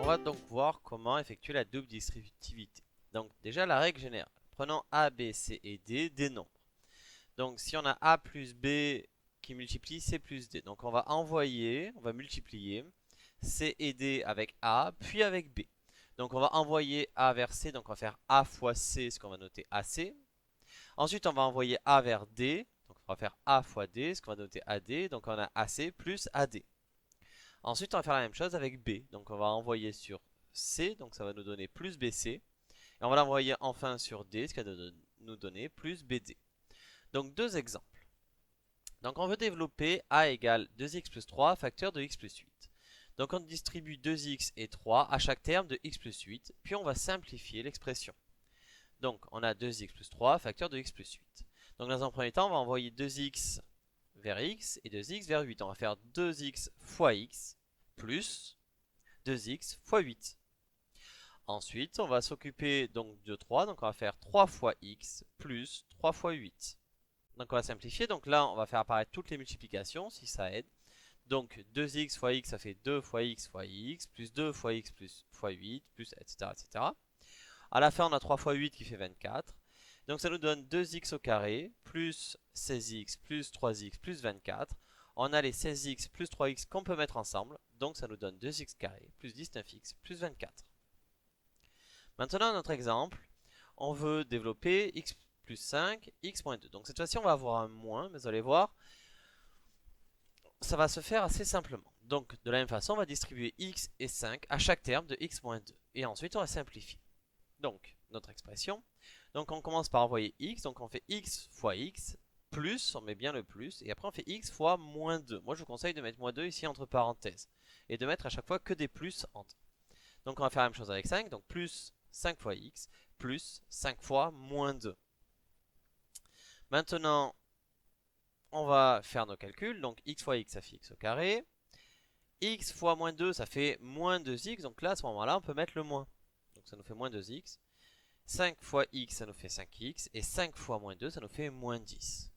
va donc voir comment effectuer la double distributivité. Donc déjà la règle générale. Prenons A, B, C et D, des nombres. Donc si on a A plus B qui multiplie C plus D. Donc on va multiplier C et D avec A, puis avec B. Donc on va envoyer A vers C, donc on va faire A fois C, ce qu'on va noter AC. Ensuite on va envoyer A vers D, donc on va faire A fois D, ce qu'on va noter AD. Donc on a AC plus AD. Ensuite, on va faire la même chose avec B. Donc, on va envoyer sur C, donc ça va nous donner plus BC. Et on va l'envoyer enfin sur D, ce qui va nous donner plus BD. Donc, deux exemples. Donc, on veut développer A égale 2x plus 3, facteur de x plus 8. Donc, on distribue 2x et 3 à chaque terme de x plus 8, puis on va simplifier l'expression. Donc, on a 2x plus 3, facteur de x plus 8. Donc, dans un premier temps, on va envoyer 2x vers x et 2x vers 8. On va faire 2x fois x plus 2x fois 8. Ensuite, on va s'occuper donc de 3. Donc, on va faire 3 fois x plus 3 fois 8. Donc, on va simplifier. Donc là, on va faire apparaître toutes les multiplications si ça aide. Donc, 2x fois x, ça fait 2 fois x fois x, plus 2 fois x plus fois 8, plus etc. etc. À la fin, on a 3 fois 8 qui fait 24. Donc ça nous donne 2x au carré, plus 16x, plus 3x, plus 24. On a les 16x plus 3x qu'on peut mettre ensemble. Donc ça nous donne 2x carré, plus 19x, plus 24. Maintenant, notre exemple, on veut développer x plus 5, x moins 2. Donc cette fois-ci, on va avoir un moins, mais vous allez voir, ça va se faire assez simplement. Donc de la même façon, on va distribuer x et 5 à chaque terme de x moins 2. Et ensuite, on va simplifier. Donc, notre expression. Donc, on commence par envoyer x. Donc, on fait x fois x, plus, on met bien le plus. Et après, on fait x fois moins 2. Moi, je vous conseille de mettre moins 2 ici entre parenthèses. Et de mettre à chaque fois que des plus entre. Donc, on va faire la même chose avec 5. Donc, plus 5 fois x, plus 5 fois moins 2. Maintenant, on va faire nos calculs. Donc, x fois x, ça fait x au carré. X fois moins 2, ça fait moins 2x. Donc là, à ce moment-là, on peut mettre le moins. Donc, ça nous fait moins 2x. 5 fois x, ça nous fait 5x. Et 5 fois moins 2, ça nous fait moins 10.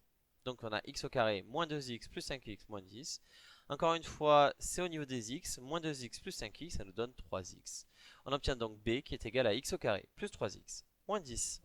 Donc on a x au carré, moins 2x plus 5x, moins 10. Encore une fois, c'est au niveau des x. Moins 2x plus 5x, ça nous donne 3x. On obtient donc b qui est égal à x au carré plus 3x, moins 10.